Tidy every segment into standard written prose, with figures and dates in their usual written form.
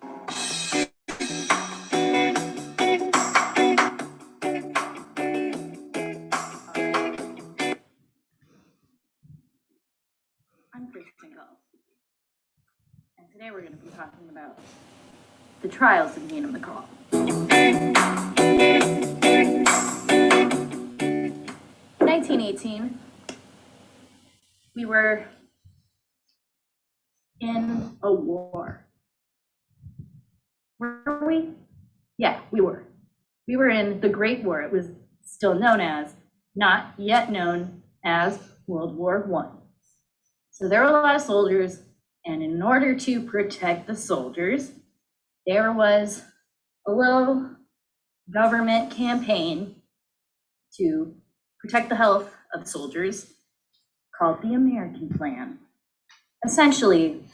I'm Kristen Gall, and today we're going to be talking about the trials of Nina McCall. In 1918, we were in a war. Were we? Yeah, we were. We were in the Great War. It was still known as, not yet known as, World War I. So there were a lot of soldiers, and in order to protect the soldiers, there was a little government campaign to protect the health of soldiers called the American Plan. Essentially,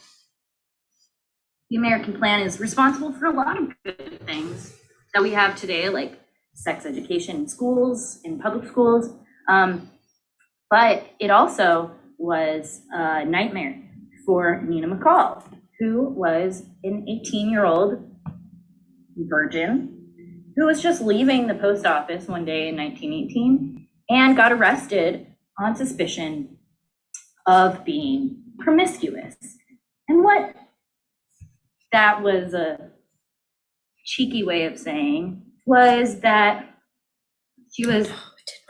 the American Plan is responsible for a lot of good things that we have today, like sex education in schools, in public schools. But it also was a nightmare for Nina McCall, who was an 18-year-old virgin who was just leaving the post office one day in 1918 and got arrested on suspicion of being promiscuous. And what that was a cheeky way of saying was that she was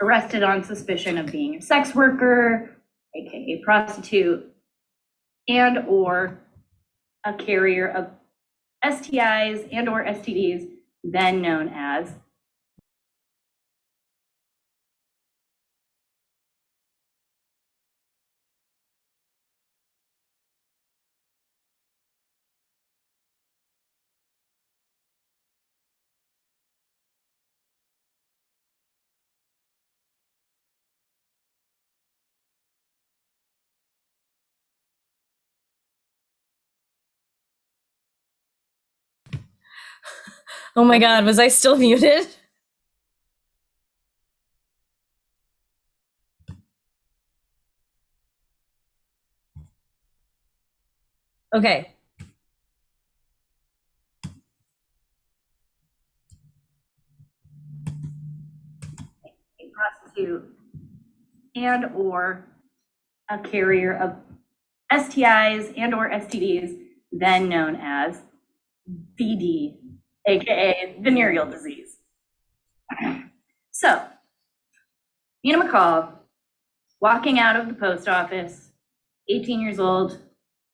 arrested on suspicion of being a sex worker, aka prostitute, and or a carrier of STIs and or STDs, then known as Oh my God, was I still muted? Okay. a prostitute and or a carrier of STIs and or STDs, then known as VD, aka venereal disease. So, Nina McCall, walking out of the post office, 18 years old,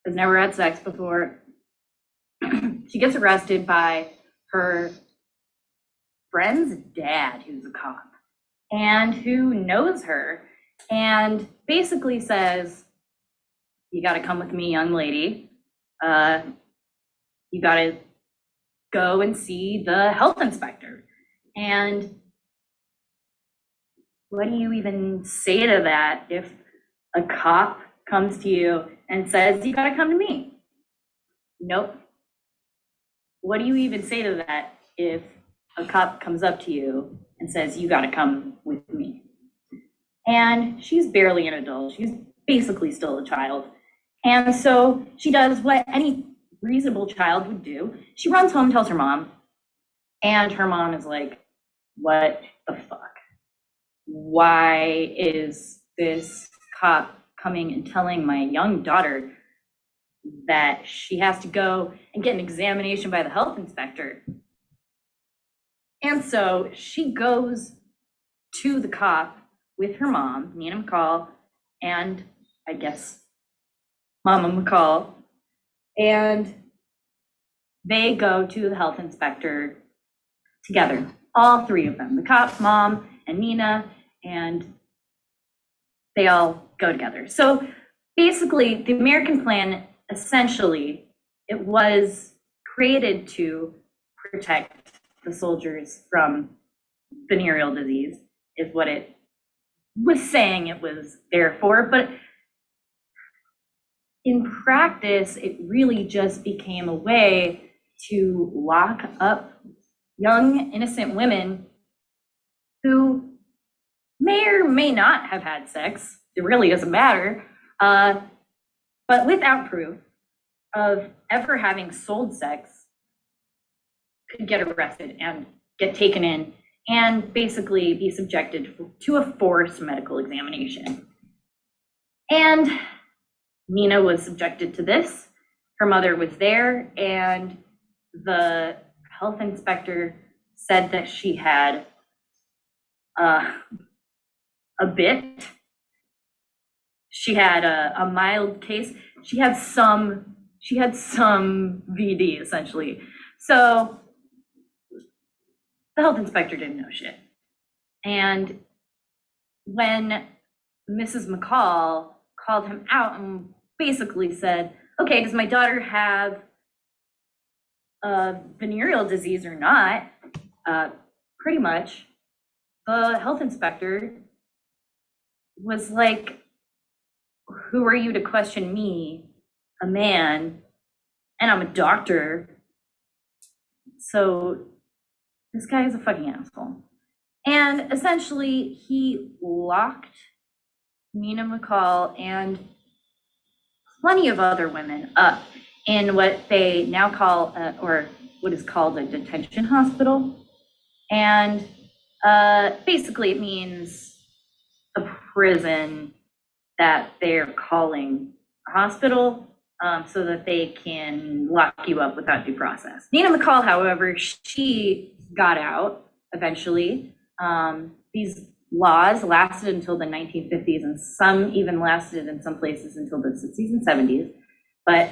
has never had sex before. She gets arrested by her friend's dad, who's a cop, and who knows her, and basically says, "You got to come with me, young lady. You got to go and see the health inspector." And what do you even say to that if a cop comes to you and says, "You got to come to me"? Nope. What do you even say to that if a cop comes up to you and says, "You got to come with me"? And she's barely an adult. She's basically still a child. And so she does what any reasonable child would do. She runs home, tells her mom, and her mom is like, "What the fuck? Why is this cop coming and telling my young daughter that she has to go and get an examination by the health inspector?" And so she goes to the cop with her mom, Nina McCall, and I guess Mama McCall, and they go to the health inspector together, all three of them, the cop, mom, and Nina, and they all go together. So basically, the American Plan, essentially, it was created to protect the soldiers from venereal disease, is what it was saying it was there for. But in practice, it really just became a way to lock up young, innocent women who may or may not have had sex. It really doesn't matter. But without proof of ever having sold sex could get arrested and get taken in and basically be subjected to a forced medical examination. And Nina was subjected to this. Her mother was there, and the health inspector said that she had a bit. She had a mild case. She had some VD essentially. So the health inspector didn't know shit. And when Mrs. McCall called him out and basically said, okay, does my daughter have a venereal disease or not? Pretty much, the health inspector was like, who are you to question me, a man, and I'm a doctor? So this guy is a fucking asshole. And essentially, he locked Nina McCall and plenty of other women up in what they now call, or what is called a detention hospital. And basically it means a prison that they're calling a hospital, so that they can lock you up without due process. Nina McCall, however, she got out eventually. These laws lasted until the 1950s, and some even lasted in some places until the 60s and 70s. But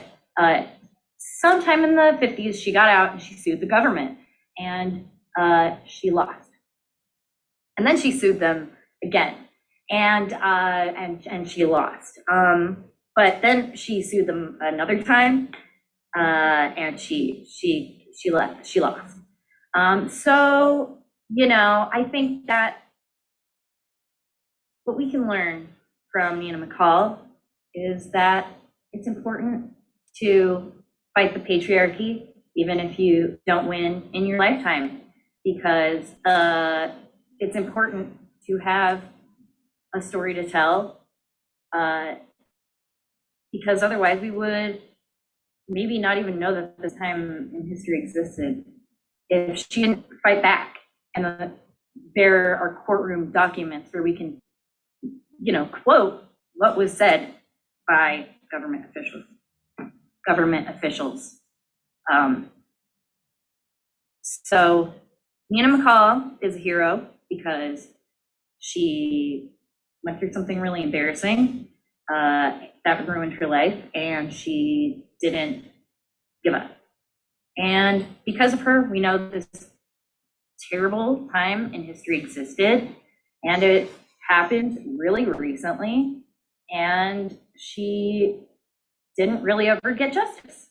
sometime in the 50s, she got out and she sued the government, and she lost. And then she sued them again, and she lost. But then she sued them another time, and she lost. So, you know, I think that what we can learn from Nina McCall is that it's important to fight the patriarchy, even if you don't win in your lifetime, because it's important to have a story to tell, because otherwise we would maybe not even know that this time in history existed if she didn't fight back. And there are courtroom documents where we can, you know, quote what was said by government officials. So Nina McCall is a hero because she went through something really embarrassing that ruined her life, and she didn't give up. And because of her, we know this terrible time in history existed, and it happened really recently, and she didn't really ever get justice.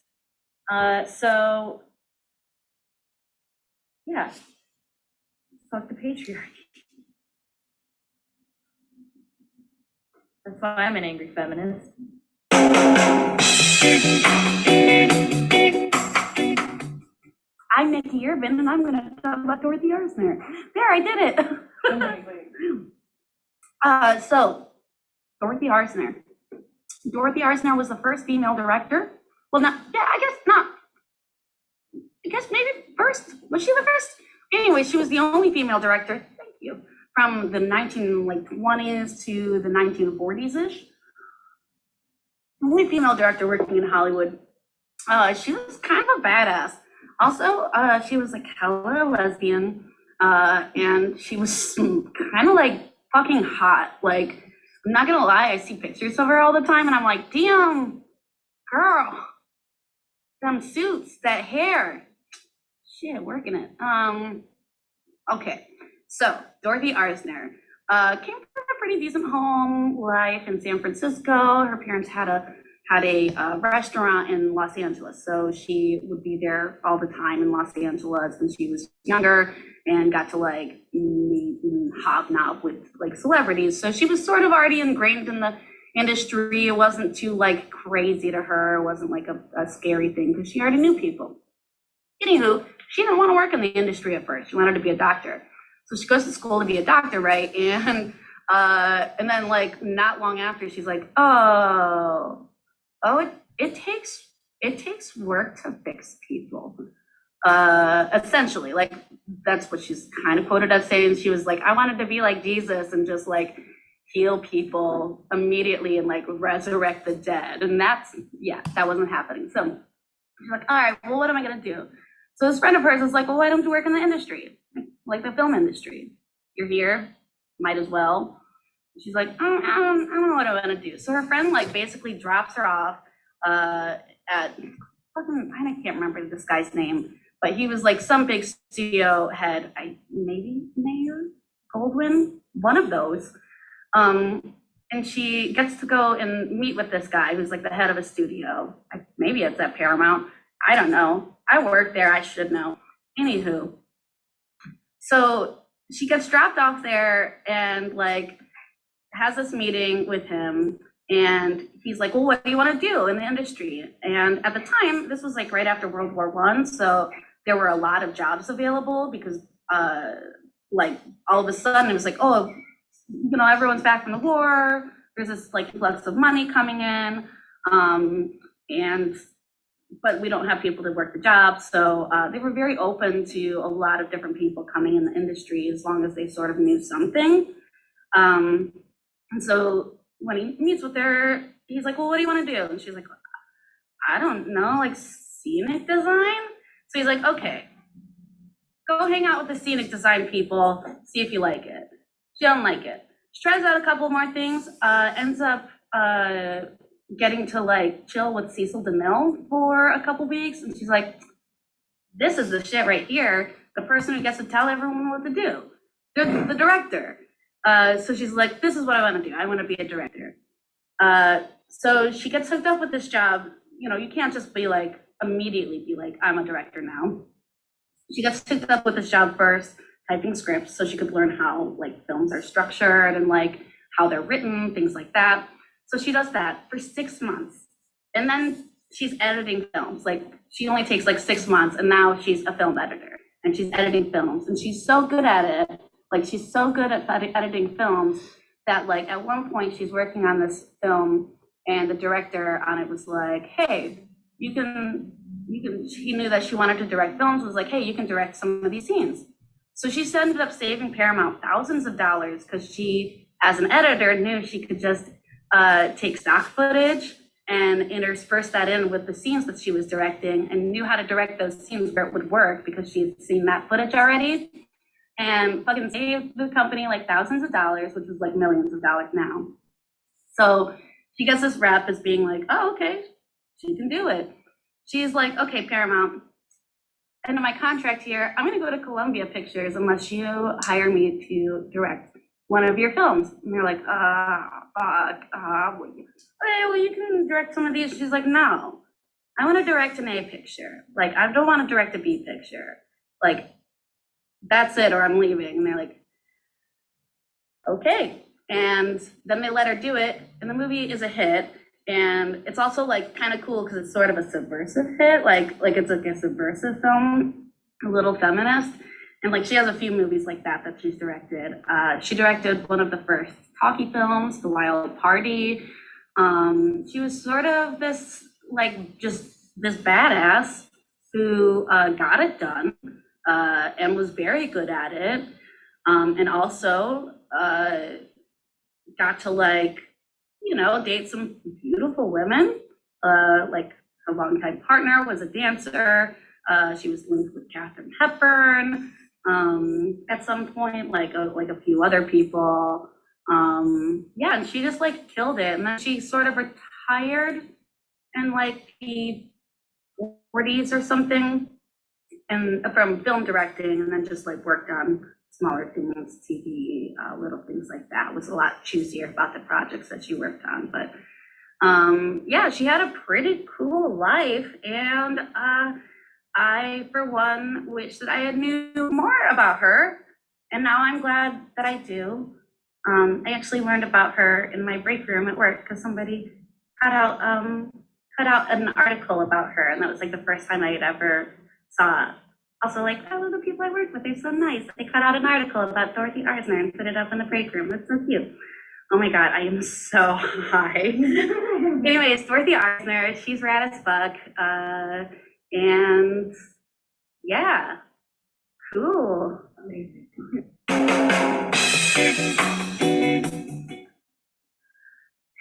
So yeah, fuck the patriarchy. That's why I'm an angry feminist. I'm Nikki Urban, and I'm going to talk about Dorothy Arnault. There, I did it. So, Dorothy Arnault. Dorothy Arnault was the first female director. Well, I guess maybe first. Was she the first? Anyway, she was the only female director. Thank you. From the 1920s to the 1940s-ish. Only female director working in Hollywood. She was kind of a badass. Also, she was like hella lesbian, and she was kind of like fucking hot. Like, I'm not gonna lie, I see pictures of her all the time, and I'm like, damn, girl, them suits, that hair, shit, working it. Okay, so Dorothy Arnault came from a pretty decent home life in San Francisco. Her parents had a restaurant in Los Angeles, so she would be there all the time in Los Angeles when she was younger, and got to like meet and hobnob with like celebrities. So she was sort of already ingrained in the industry. It wasn't too like crazy to her. It wasn't like a scary thing because she already knew people. Anywho, she didn't want to work in the industry at first. She wanted to be a doctor. So she goes to school to be a doctor, right? And then like not long after, she's like, it takes work to fix people. essentially, like that's what she's kind of quoted as saying. She was like, I wanted to be like Jesus and just like heal people immediately and like resurrect the dead. And that wasn't happening. So she's like, all right, well, what am I gonna do? So this friend of hers was like, well, why don't you work in the industry, like the film industry? You're here, might as well. She's like, I don't know what I want to do. So her friend like basically drops her off at fucking, I can't remember this guy's name, but he was like some big studio head, maybe Mayor Goldwyn, one of those. And she gets to go and meet with this guy who's like the head of a studio. Maybe it's at Paramount. I don't know. I work there. I should know. Anywho, so she gets dropped off there and like has this meeting with him. And he's like, well, what do you want to do in the industry? And at the time, this was like right after World War I. So there were a lot of jobs available because like all of a sudden it was like, oh, you know, everyone's back from the war. There's this like influx of money coming in. But we don't have people to work the jobs. So they were very open to a lot of different people coming in the industry as long as they sort of knew something. And so when he meets with her, he's like, well, what do you want to do? And she's like, I don't know, like scenic design. So he's like, okay, go hang out with the scenic design people, see if you like it. She don't like it. She tries out a couple more things, ends up getting to like chill with Cecil DeMille for a couple weeks. And she's like, this is the shit right here. The person who gets to tell everyone what to do. The director. So she's like, this is what I want to do. I want to be a director. So she gets hooked up with this job. You know, you can't just be like, immediately be like, I'm a director now. She gets hooked up with this job first, typing scripts so she could learn how like films are structured and like how they're written, things like that. So she does that for 6 months. And then she's editing films. Like she only takes like 6 months and now she's a film editor and she's editing films and she's so good at it. Like she's so good at editing films that like at one point she's working on this film and the director on it was like, hey, you can, she knew that she wanted to direct films, was like, hey, you can direct some of these scenes. So she ended up saving Paramount thousands of dollars because she, as an editor, knew she could just take stock footage and intersperse that in with the scenes that she was directing and knew how to direct those scenes where it would work because she had seen that footage already and fucking saved the company like thousands of dollars, which is like millions of dollars now. So she gets this rep as being like, oh, okay, she can do it. She's like, okay, Paramount, end of my contract here, I'm gonna go to Columbia Pictures unless you hire me to direct one of your films. And they're like, well, you can direct some of these. She's like, no, I want to direct an A picture. Like, I don't want to direct a B picture. Like, that's it, or I'm leaving. And they're like, okay. And then they let her do it, and the movie is a hit. And it's also like kind of cool because it's sort of a subversive hit. Like it's like a subversive film, a little feminist. And like she has a few movies like that she's directed. She directed one of the first talkie films, The Wild Party. She was sort of this like just this badass who got it done and was very good at it. And also got to like, you know, date some beautiful women. Like her longtime partner was a dancer. She was linked with Katharine Hepburn. At some point, like a few other people. Yeah, and she just like killed it. And then she sort of retired in like the 40s or something, and from film directing, and then just like worked on smaller things, TV, little things like that. Was a lot choosier about the projects that she worked on. But yeah, she had a pretty cool life, and I, for one, wish that I had knew more about her, and now I'm glad that I do. I actually learned about her in my break room at work because somebody cut out an article about her, and that was like the first time I had ever saw it. Also, like, oh, the people I work with, they're so nice. They cut out an article about Dorothy Arnault and put it up in the break room. That's so cute. Oh my God, I am so high. Anyways, Dorothy Arnault, she's rad as fuck. And Yeah. Cool.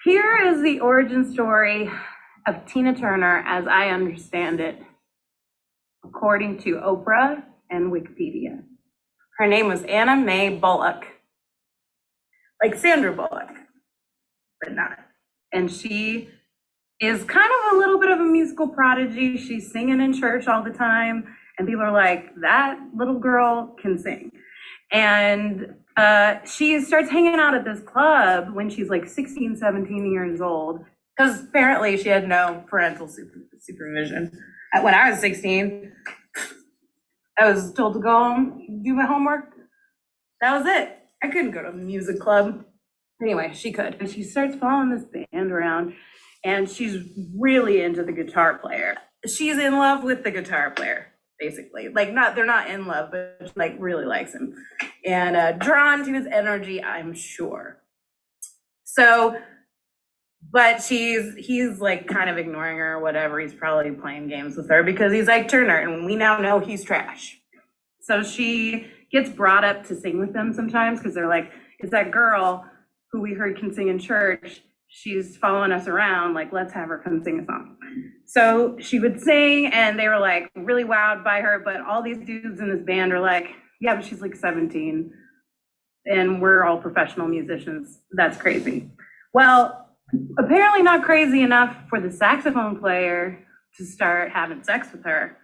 Here is the origin story of Tina Turner as I understand it, according to Oprah and Wikipedia. Her name was Anna Mae Bullock, like Sandra Bullock, but not. And she is kind of a little bit of a musical prodigy. She's singing in church all the time, and people are like, that little girl can sing. And she starts hanging out at this club when she's like 16, 17 years old, because apparently she had no parental supervision. When I was 16, I was told to go home, do my homework. That was it. I couldn't go to a music club. Anyway, she could. And she starts following this band around, and she's really into the guitar player. She's in love with the guitar player, basically. Like, they're not in love, but she, like, really likes him. And drawn to his energy, I'm sure. So, but he's like kind of ignoring her or whatever. He's probably playing games with her because he's Ike Turner, and we now know he's trash. So she gets brought up to sing with them sometimes because they're like, it's that girl who we heard can sing in church. She's following us around, like, let's have her come sing a song. So she would sing, and they were like really wowed by her, but all these dudes in this band are like, yeah, but she's like 17 and we're all professional musicians. That's crazy. Well, apparently not crazy enough for the saxophone player to start having sex with her.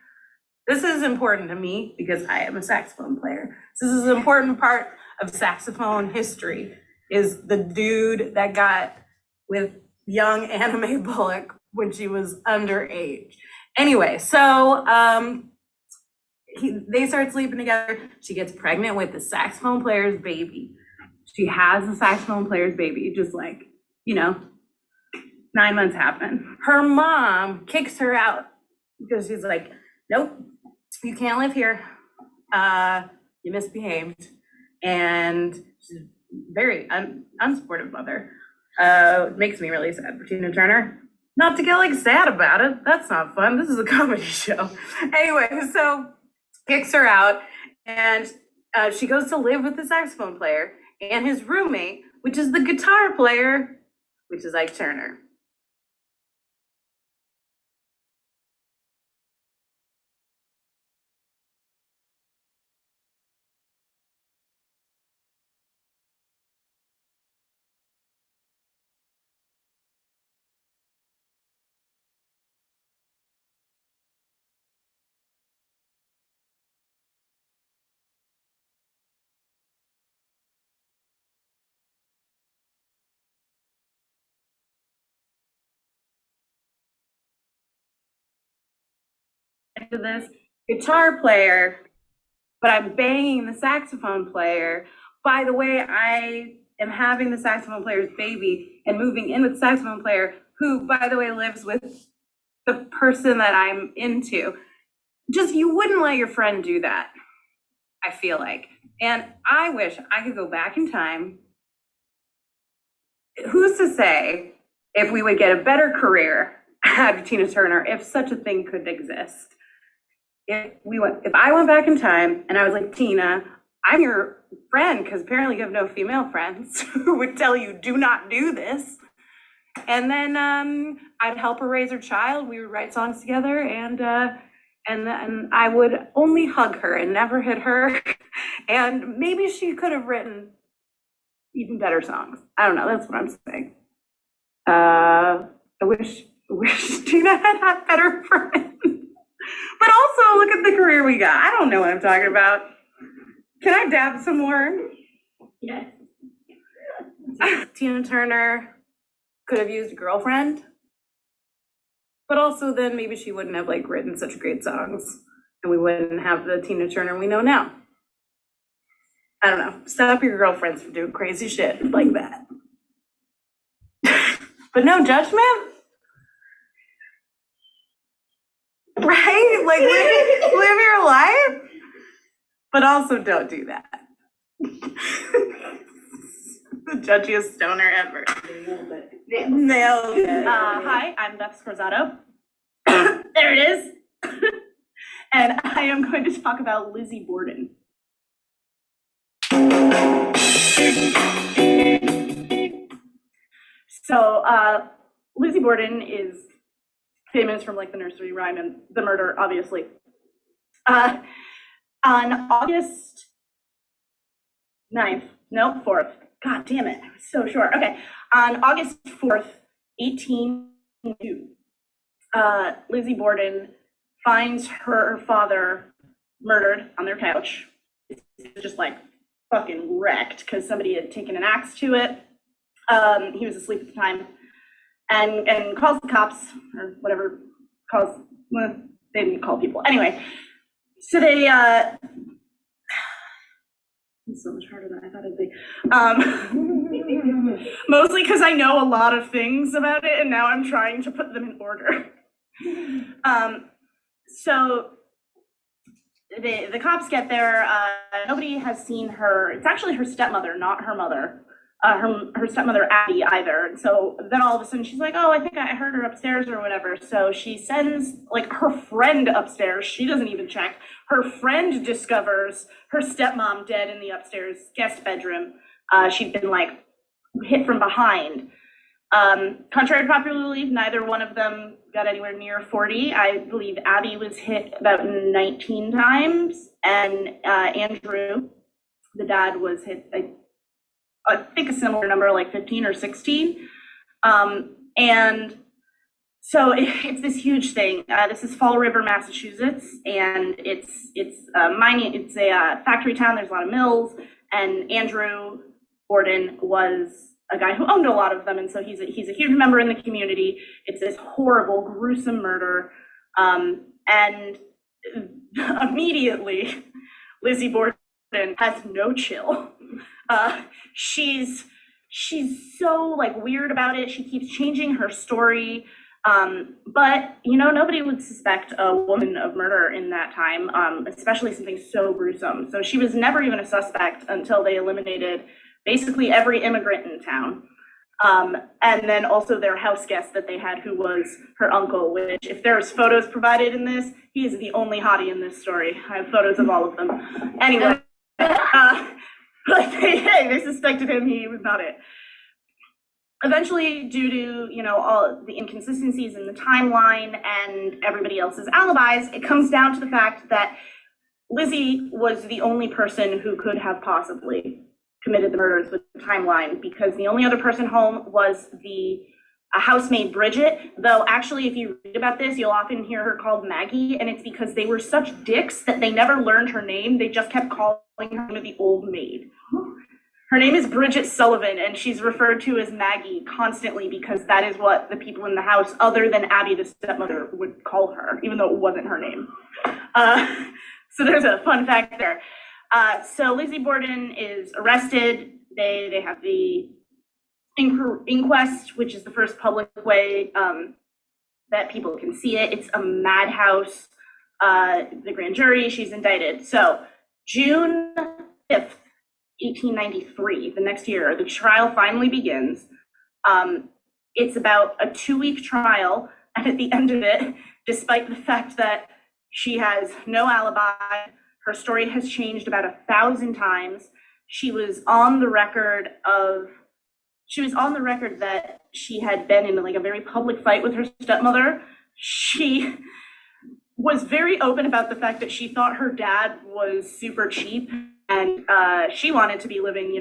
This is important to me because I am a saxophone player. This is an important part of saxophone history, is the dude that got with young Anna Mae Bullock when she was underage. Anyway, so they start sleeping together. She gets pregnant with the saxophone player's baby. She has the saxophone player's baby, just like, 9 months happen. Her mom kicks her out because she's like, nope, you can't live here. You misbehaved. And she's very unsupportive mother. Makes me really sad for Tina Turner. Not to get like sad about it. That's not fun. This is a comedy show. Anyway, so kicks her out, and she goes to live with the saxophone player and his roommate, which is the guitar player, which is Ike Turner. To this guitar player, but I'm banging the saxophone player. By the way, I am having the saxophone player's baby and moving in with the saxophone player, who, by the way, lives with the person that I'm into. Just, you wouldn't let your friend do that, I feel like. And I wish I could go back in time. Who's to say if we would get a better career out of Tina Turner, if such a thing could exist? If I went back in time and I was like, Tina, I'm your friend, because apparently you have no female friends who would tell you, do not do this. And then I'd help her raise her child. We would write songs together, and I would only hug her and never hit her. And maybe she could have written even better songs. I don't know. That's what I'm saying. I wish Tina had better friends. But also, look at the career we got. I don't know what I'm talking about. Can I dab some more? Yes. Tina Turner could have used a girlfriend, but also then maybe she wouldn't have like written such great songs, and we wouldn't have the Tina Turner we know now. I don't know. Stop your girlfriends from doing crazy shit like that. But no judgment. Right? Like, live your life, but also don't do that. The judgiest stoner ever. Nailed it. Hi, I'm Beth Scorzato. There it is. And I am going to talk about Lizzie Borden. So Lizzie Borden is famous from like the nursery rhyme and the murder, obviously. On August 9th, no, 4th. God damn it, I was so sure. Okay, on August 4th, 1802, Lizzie Borden finds her father murdered on their couch. It's just like fucking wrecked because somebody had taken an axe to it. He was asleep at the time, and calls the cops or whatever. They didn't call people anyway. So they it's so much harder than I thought it'd be. Mostly because I know a lot of things about it, and now I'm trying to put them in order. So the cops get there. Nobody has seen her. It's actually her stepmother, not her mother. Her stepmother, Abby, either. And so then all of a sudden she's like, oh, I think I heard her upstairs or whatever. So she sends like her friend upstairs. She doesn't even check. Her friend discovers her stepmom dead in the upstairs guest bedroom. She'd been like hit from behind. Contrary to popular belief, neither one of them got anywhere near 40. I believe Abby was hit about 19 times, and Andrew, the dad, was hit, I think a similar number, like 15 or 16. And so it's this huge thing. This is Fall River, Massachusetts, and it's mining. It's a factory town. There's a lot of mills, and Andrew Borden was a guy who owned a lot of them, and so he's a huge member in the community. It's this horrible, gruesome murder, and immediately Lizzie Borden has no chill. She's so like weird about it. She keeps changing her story, but nobody would suspect a woman of murder in that time, especially something so gruesome. So she was never even a suspect until they eliminated basically every immigrant in town. And then also their house guest that they had, who was her uncle, which if there's photos provided in this, he is the only hottie in this story. I have photos of all of them. Anyway, but they suspected him, he was not it. Eventually, due to, all the inconsistencies in the timeline and everybody else's alibis, it comes down to the fact that Lizzie was the only person who could have possibly committed the murders with the timeline, because the only other person home was a housemaid, Bridget, though actually if you read about this, you'll often hear her called Maggie, and it's because they were such dicks that they never learned her name. They just kept calling her the old maid. Her name is Bridget Sullivan, and she's referred to as Maggie constantly because that is what the people in the house, other than Abby, the stepmother, would call her, even though it wasn't her name. So there's a fun fact there. So Lizzie Borden is arrested. They have the inquest, which is the first public way that people can see it. It's a madhouse. The grand jury, she's indicted. So June 5th, 1893, the next year, the trial finally begins. It's about a 2-week trial, and at the end of it, despite the fact that she has no alibi, her story has changed about 1,000 times. She was on the record that she had been in like a very public fight with her stepmother. She was very open about the fact that she thought her dad was super cheap, and she wanted to be living,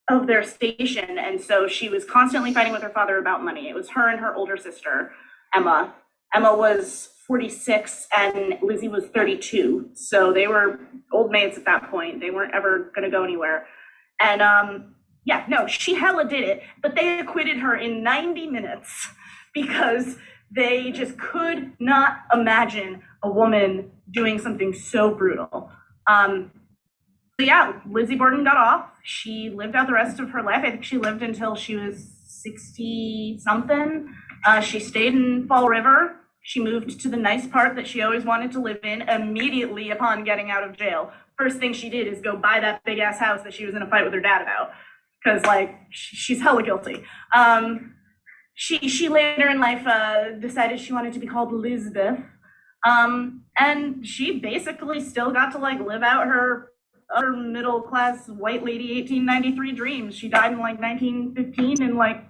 of their station. And so she was constantly fighting with her father about money. It was her and her older sister, Emma. Emma was 46 and Lizzie was 32. So they were old maids at that point. They weren't ever going to go anywhere. And she hella did it, but they acquitted her in 90 minutes because they just could not imagine a woman doing something so brutal. Lizzie Borden got off. She lived out the rest of her life. I think she lived until she was 60 something. She stayed in Fall River. She moved to the nice part that she always wanted to live in immediately upon getting out of jail. First thing she did is go buy that big ass house that she was in a fight with her dad about, because she's hella guilty. She later in life decided she wanted to be called Lizbeth. And she basically still got to like live out her other middle class white lady 1893 dreams. She died in like 1915 and like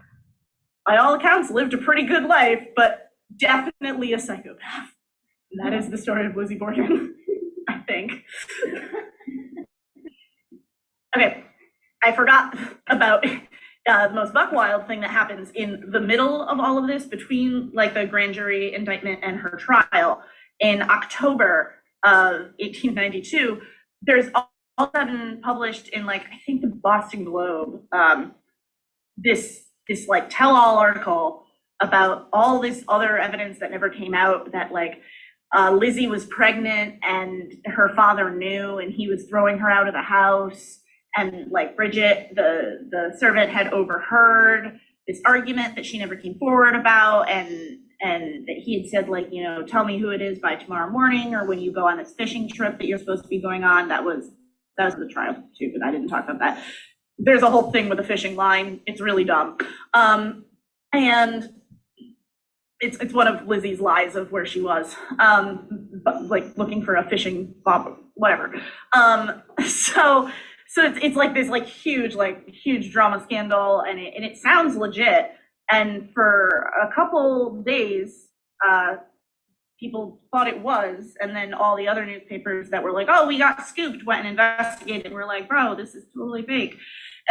by all accounts lived a pretty good life, but definitely a psychopath. And that is the story of Lizzie Borden, I think. Okay, I forgot about the most buck wild thing that happens in the middle of all of this between like the grand jury indictment and her trial. In October of 1892, there's all of a sudden published in like, I think the Boston Globe, this like tell-all article about all this other evidence that never came out that like Lizzie was pregnant and her father knew and he was throwing her out of the house. And like Bridget, the servant, had overheard this argument that she never came forward about, and that he had said like, you know, tell me who it is by tomorrow morning, or when you go on this fishing trip that you're supposed to be going on. That was the trial too, but I didn't talk about that. There's a whole thing with a fishing line. It's really dumb, and it's one of Lizzie's lies of where she was, but like looking for a fishing bob, whatever. So it's like this like huge drama scandal, and it sounds legit. And for a couple days, people thought it was, and then all the other newspapers that were like, oh, we got scooped, went and investigated, and we're like, bro, this is totally fake.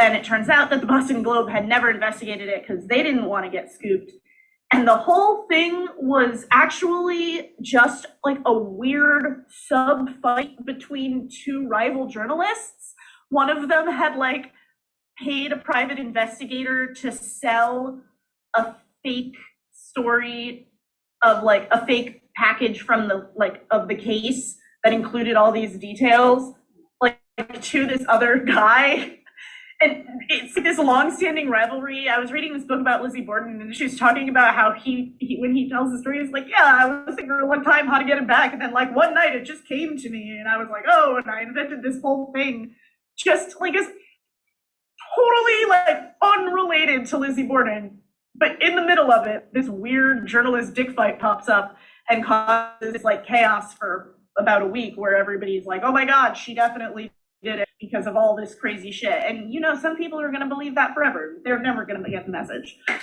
And it turns out that the Boston Globe had never investigated it because they didn't want to get scooped. And the whole thing was actually just like a weird sub fight between two rival journalists. One of them had like paid a private investigator to sell a fake story of like a fake package from the like of the case that included all these details like to this other guy. And it's this long-standing rivalry. I was reading this book about Lizzie Borden, and she was talking about how he when he tells the story, he's like, yeah, I was thinking for a long time how to get it back, and then like one night it just came to me, and I was like, oh, and I invented this whole thing. Just like is totally like unrelated to Lizzie Borden, but in the middle of it, this weird journalist dick fight pops up and causes like chaos for about a week, where everybody's like, oh my god, she definitely did it because of all this crazy shit. And you know, some people are gonna believe that forever. They're never gonna get the message. All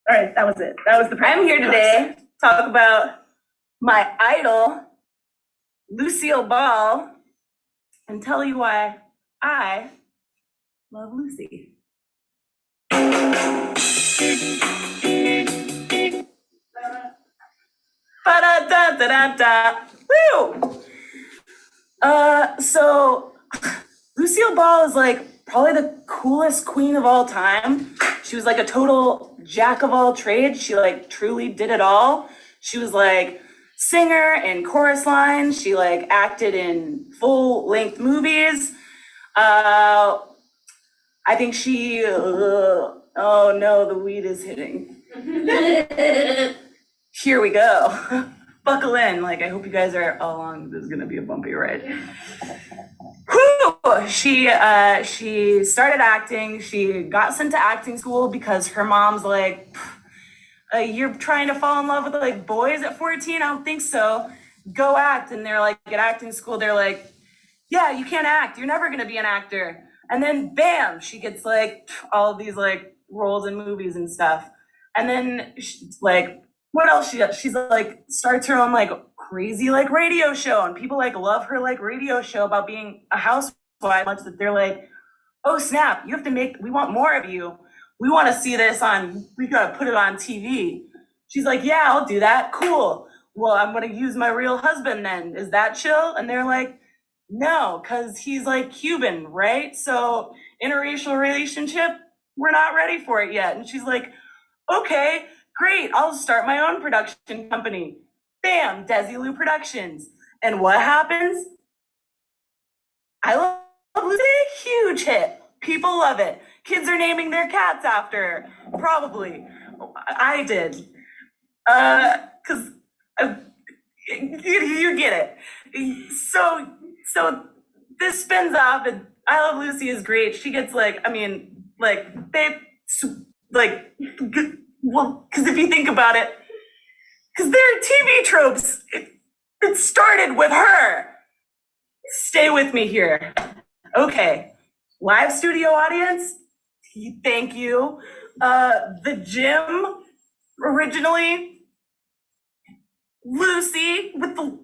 right, that was it. That was the. I'm here today to talk about my idol, Lucille Ball, and tell you why I love Lucy. Ba-da-da-da-da-da. Woo! So Lucille Ball is like probably the coolest queen of all time. She was like a total jack of all trades. She like truly did it all. She was like singer and chorus lines. She like acted in full-length movies. I think she, oh no, the weed is hitting. Here we go. Buckle in. Like, I hope you guys are all along. This is gonna be a bumpy ride. Whew! She started acting. She got sent to acting school because her mom's like, you're trying to fall in love with like boys at 14? I don't think so. Go act. And they're like, at acting school, they're like, yeah, you can't act. You're never gonna be an actor. And then bam, she gets like all of these like roles in movies and stuff. And then like, what else she does? She's like starts her own like crazy like radio show, and people like love her like radio show about being a housewife much that they're like, oh snap, you have to we want more of you. We want to see this we gotta put it on TV. She's like, yeah, I'll do that. Cool. Well, I'm gonna use my real husband then. Is that chill? And they're like, no, because he's like Cuban, right? So interracial relationship, we're not ready for it yet. And she's like, okay, great, I'll start my own production company. Bam, Desilu Productions. And what happens? I love Lucy, huge hit. People love it. Kids are naming their cats after her. Probably. I did. Because you get it. So this spins off, and I Love Lucy is great. She gets like, I mean, like, they, like, well, because if you think about it, because they're TV tropes. It started with her. Stay with me here. Okay, live studio audience, thank you. The gym, originally, Lucy with the,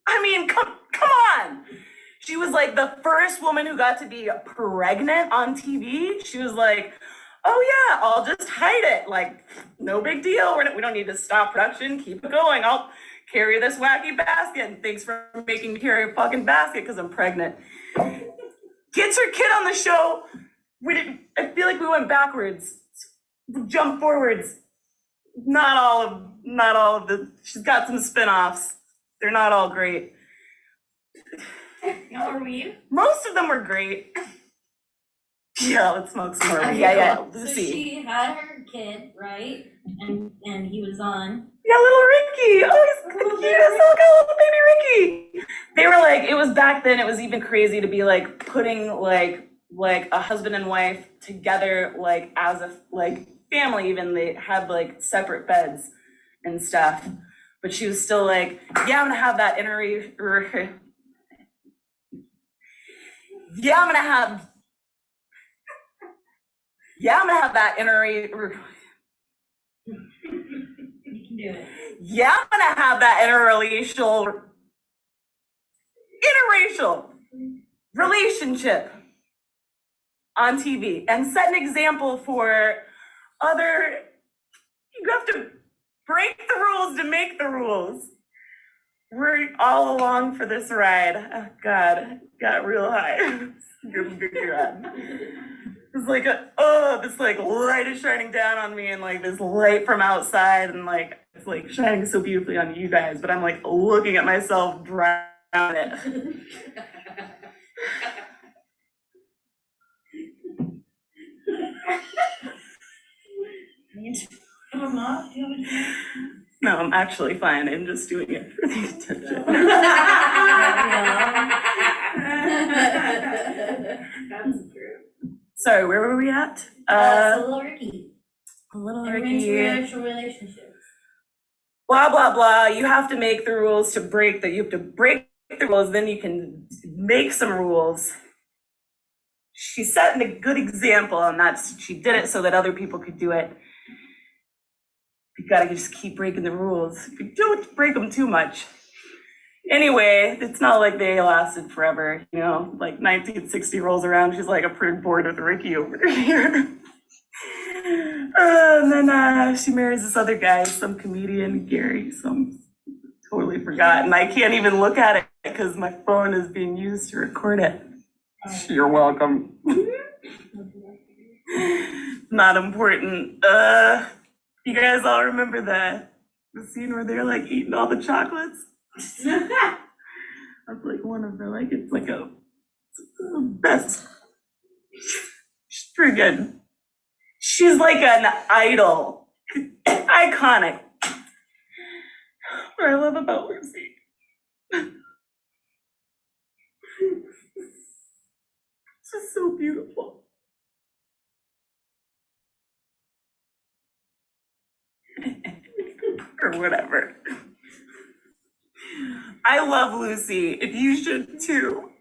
I mean, come on. She was like the first woman who got to be pregnant on TV. She was like, oh yeah, I'll just hide it. Like, no big deal. We don't need to stop production. Keep it going. I'll carry this wacky basket. And thanks for making me carry a fucking basket because I'm pregnant. Gets her kid on the show. I feel like we went backwards. We jumped forwards. Not all of the, she's got some spin-offs. They're not all great. How are we? Most of them were great. Yeah, let's smoke some more. Okay, Yeah, cool. Lucy. So she had her kid, right? And he was on. Yeah, little Ricky. Oh, he's the cutest little baby Ricky. They were like, it was back then, it was even crazy to be like putting like a husband and wife together, like as a like family, even they had like separate beds and stuff. But she was still like, yeah, I'm gonna have that yeah, I'm gonna have that You can do it. yeah, I'm gonna have that interracial relationship on TV and set an example for other, you have to break the rules to make the rules. We're all along for this ride. Oh God, got real high. It's like this like light is shining down on me and like this light from outside and like it's like shining so beautifully on you guys, but I'm like looking at myself drown it. No, I'm actually fine. I'm just doing it for the attention. That's true. Sorry, where were we at? So little Ricky. Little Interracial relationships. Blah blah blah. You have to make the rules to break the. You have to break the rules, then you can make some rules. She's setting a good example, and she did it so that other people could do it. You gotta just keep breaking the rules. If you don't break them too much. Anyway, it's not like they lasted forever, you know, like 1960 rolls around, she's like, I'm pretty bored with Ricky over here. And then she marries this other guy, some comedian, Gary, some totally forgot. And I can't even look at it because my phone is being used to record it. You're welcome. Not important. You guys all remember the scene where they're like eating all the chocolates? That's like one of the, like, it's like a best. Friggin'. She's like an idol. Iconic. What I love about Lucy. It's just so beautiful. Or whatever. I love Lucy, if you should too.